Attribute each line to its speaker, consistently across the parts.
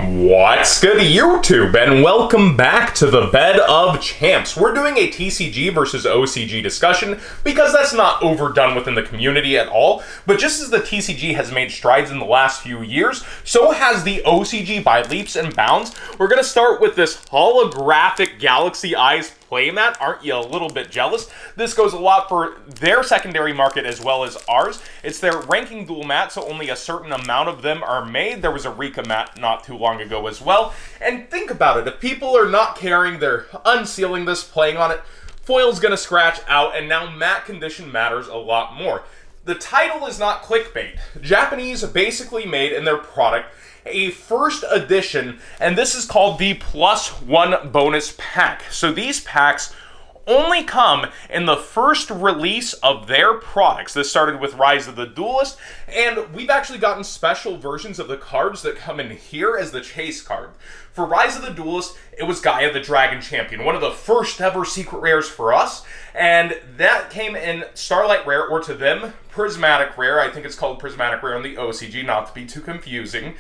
Speaker 1: What's good, YouTube, and welcome back to the Bed of Champs. We're doing a TCG versus OCG discussion because that's not overdone within the community at all, but just as the TCG has made strides in the last few years, so has the OCG by leaps and bounds. We're going to start with this holographic Galaxy Eyes playmat. Aren't you a little bit jealous? This goes a lot for their secondary market as well as ours. It's their ranking duel mat, so only a certain amount of them are made. There was a Rika mat not too long ago as well. And think about it, if people are not caring, they're unsealing this, playing on it, foil's gonna scratch out, and now mat condition matters a lot more. The title is not clickbait. Japanese basically made in their product a first edition, and this is called the +1 bonus pack. So these packs only come in the first release of their products. This started with Rise of the Duelist, and we've actually gotten special versions of the cards that come in here as the chase card. For Rise of the Duelist, it was Gaia the Dragon Champion, one of the first ever secret rares for us, and that came in Starlight Rare, or to them, Prismatic Rare. I think it's called Prismatic Rare in the OCG, not to be too confusing.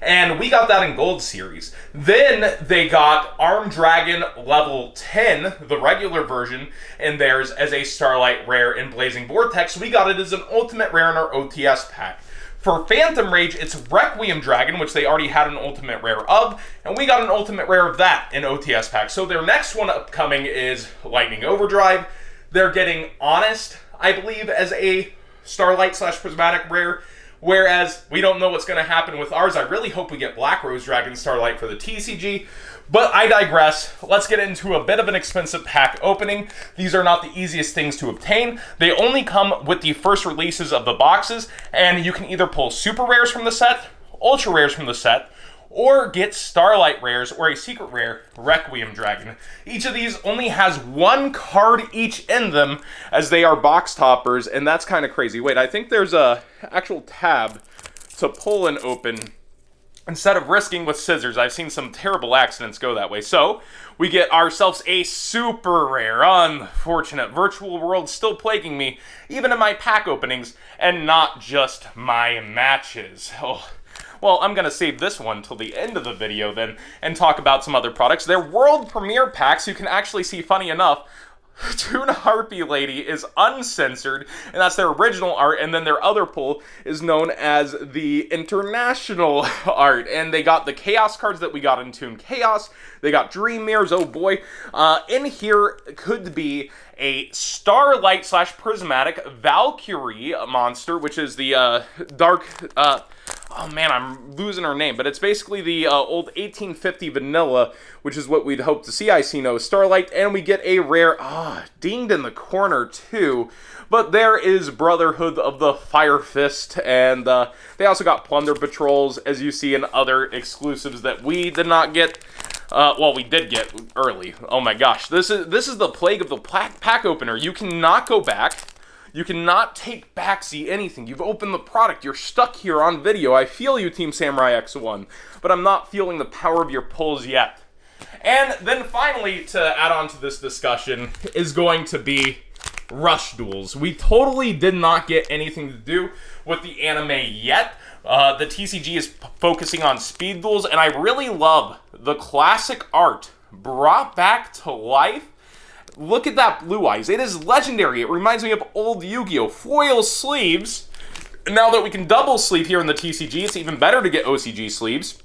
Speaker 1: And we got that in Gold Series. Then they got Armed Dragon level 10, the regular version, in theirs as a Starlight Rare in Blazing Vortex. We got it as an Ultimate Rare in our OTS pack. For Phantom Rage, it's Requiem Dragon, which they already had an Ultimate Rare of, and we got an Ultimate Rare of that in OTS pack. So their next one upcoming is Lightning Overdrive. They're getting Honest, I believe, as a Starlight/Prismatic Rare. Whereas, we don't know what's going to happen with ours. I really hope we get Black Rose Dragon Starlight for the TCG. But I digress. Let's get into a bit of an expensive pack opening. These are not the easiest things to obtain. They only come with the first releases of the boxes. And you can either pull Super Rares from the set, Ultra Rares from the set, or get Starlight Rares or a Secret Rare, Requiem Dragon. Each of these only has one card each in them, as they are box toppers, and that's kind of crazy. Wait, I think there's a actual tab to pull and open instead of risking with scissors. I've seen some terrible accidents go that way. So, we get ourselves a super rare. Unfortunate. Virtual World still plaguing me, even in my pack openings, and not just my matches. Oh. Well, I'm going to save this one till the end of the video then and talk about some other products. They're world premiere packs. You can actually see, funny enough, Toon Harpy Lady is uncensored, and that's their original art, and then their other pull is known as the international art. And they got the Chaos cards that we got in Toon Chaos. They got Dream Mirrors, oh boy. In here could be a Starlight/Prismatic Valkyrie monster, which is the dark... oh man, I'm losing her name, but it's basically the old 1850 vanilla, which is what we'd hope to see. I see no Starlight, and we get a rare, dinged in the corner too, but there is Brotherhood of the Fire Fist, and they also got Plunder Patrols, as you see in other exclusives that we did not get. Well, we did get early. Oh my gosh, this is the plague of the pack opener. You cannot go back. You cannot take back, see anything. You've opened the product. You're stuck here on video. I feel you, Team Samurai X1, but I'm not feeling the power of your pulls yet. And then finally, to add on to this discussion, is going to be Rush Duels. We totally did not get anything to do with the anime yet. The TCG is focusing on speed duels, and I really love the classic art brought back to life. Look at that Blue Eyes. It is legendary. It reminds me of old Yu-Gi-Oh! Foil sleeves. Now that we can double sleeve here in the TCG, it's even better to get OCG sleeves.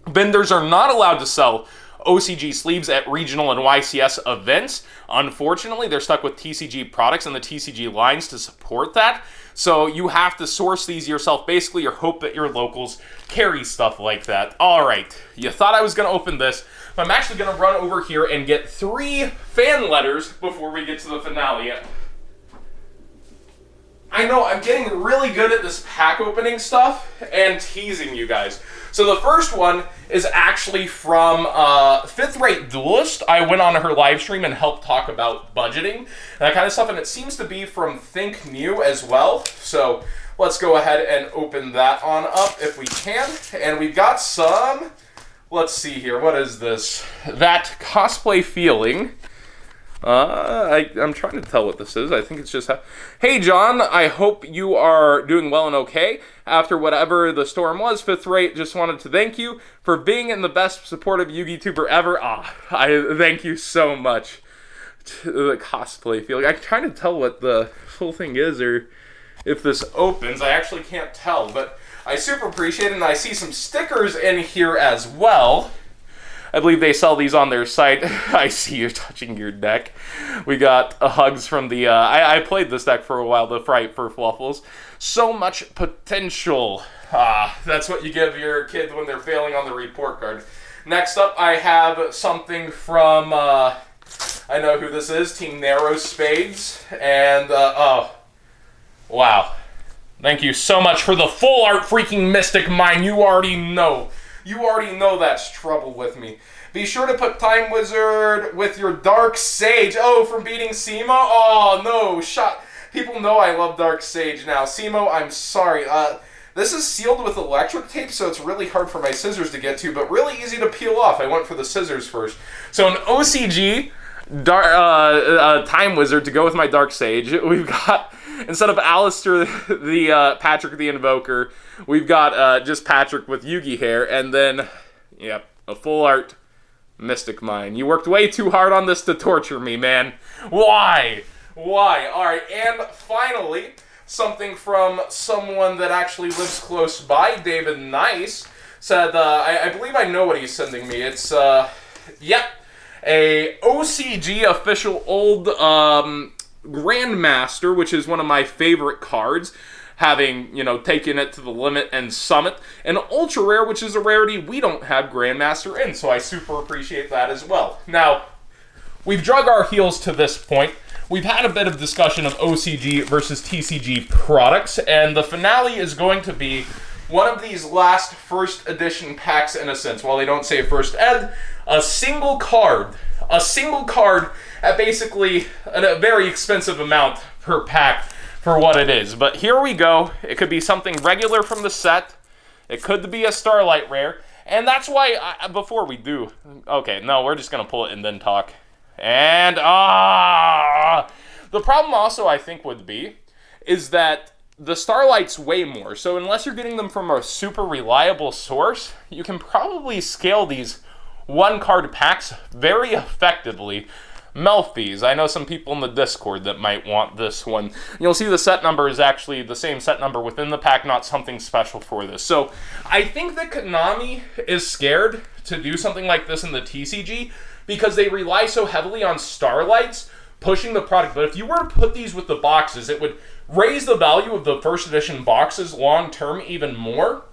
Speaker 1: Vendors are not allowed to sell OCG sleeves at regional and YCS events. Unfortunately, they're stuck with TCG products and the TCG lines to support that. So you have to source these yourself, basically, or hope that your locals carry stuff like that. All right, you thought I was going to open this. I'm actually going to run over here and get 3 fan letters before we get to the finale. I know, I'm getting really good at this pack opening stuff and teasing you guys. So the first one is actually from 5th Rate Duelist. I went on her live stream and helped talk about budgeting and that kind of stuff, and it seems to be from Think New as well. So let's go ahead and open that on up if we can. And we've got some, let's see here, what is this? That Cosplay Feeling. I'm trying to tell what this is. I think it's just... Hey, John, I hope you are doing well and okay. After whatever the storm was, 5th rate, just wanted to thank you for being in the best supportive Yu-Gi tuber ever. I thank you so much. The cosplay feeling. I'm trying to tell what the full thing is, or if this opens. I actually can't tell, but I super appreciate it, and I see some stickers in here as well. I believe they sell these on their site. I see you touching your deck. We got hugs from the... I played this deck for a while, the Fright for Fluffles. So much potential. That's what you give your kid when they're failing on the report card. Next up, I have something from... I know who this is. Team Narrow Spades. And, oh. Wow. Thank you so much for the full art freaking Mystic Mine. You already know. You already know that's trouble with me. Be sure to put Time Wizard with your Dark Sage. Oh, from beating Simo? Oh, no. Shot. People know I love Dark Sage now. Simo, I'm sorry. This is sealed with electric tape, so it's really hard for my scissors to get to, but really easy to peel off. I went for the scissors first. So an OCG Time Wizard to go with my Dark Sage. We've got... Instead of Alistair, the Patrick the Invoker, we've got just Patrick with Yugi hair, and then, yep, a full art Mystic Mine. You worked way too hard on this to torture me, man. Why? Why? All right, and finally, something from someone that actually lives close by, David Nice, said, I believe I know what he's sending me. It's, yep, a OCG official old, Grandmaster, which is one of my favorite cards, having, you know, taken it to the limit and summit. And Ultra Rare, which is a rarity we don't have Grandmaster in, so I super appreciate that as well. Now, we've drug our heels to this point. We've had a bit of discussion of OCG versus TCG products, and the finale is going to be one of these last first edition packs in a sense. While they don't say first ed, a single card at basically a very expensive amount per pack for what it is. But here we go. It could be something regular from the set. It could be a Starlight Rare. And that's why, before we do... Okay, no, we're just going to pull it and then talk. And, the problem also, I think, would be, is that the Starlight's way more. So unless you're getting them from a super reliable source, you can probably scale these one-card packs very effectively. Melfies. I know some people in the Discord that might want this one. You'll see the set number is actually the same set number within the pack, not something special for this. So I think that Konami is scared to do something like this in the TCG because they rely so heavily on Starlights pushing the product. But if you were to put these with the boxes, it would raise the value of the first edition boxes long term even more.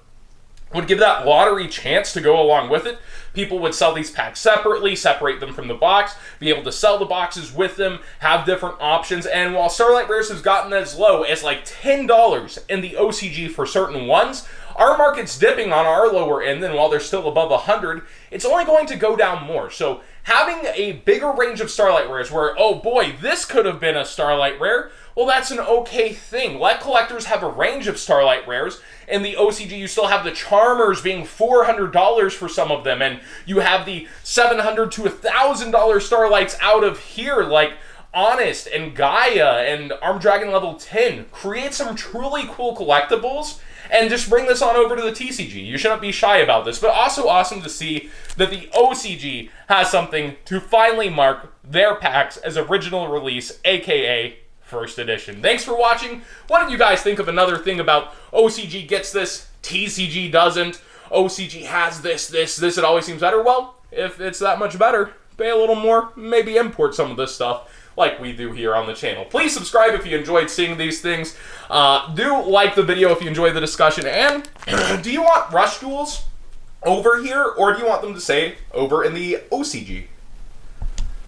Speaker 1: Would give that lottery chance to go along with it. People would sell these packs separately, separate them from the box, be able to sell the boxes with them, have different options. And while Starlight Rares has gotten as low as like $10 in the OCG for certain ones, our market's dipping on our lower end, and while they're still above 100, it's only going to go down more. So having a bigger range of Starlight Rares where, oh boy, this could have been a Starlight Rare, well, that's an okay thing. Let collectors have a range of Starlight Rares. In the OCG, you still have the Charmers being $400 for some of them, and you have the $700 to $1,000 Starlights out of here, like Honest and Gaia and Armed Dragon level 10. Create some truly cool collectibles, and just bring this on over to the TCG. You shouldn't be shy about this, but also awesome to see that the OCG has something to finally mark their packs as original release, aka first edition. Thanks for watching. What did you guys think of another thing about OCG gets this, TCG doesn't, OCG has this, it always seems better? Well, if it's that much better, pay a little more, maybe import some of this stuff like we do here on the channel. Please subscribe if you enjoyed seeing these things. Do like the video if you enjoyed the discussion. And do you want Rush Duels over here, or do you want them to stay over in the OCG?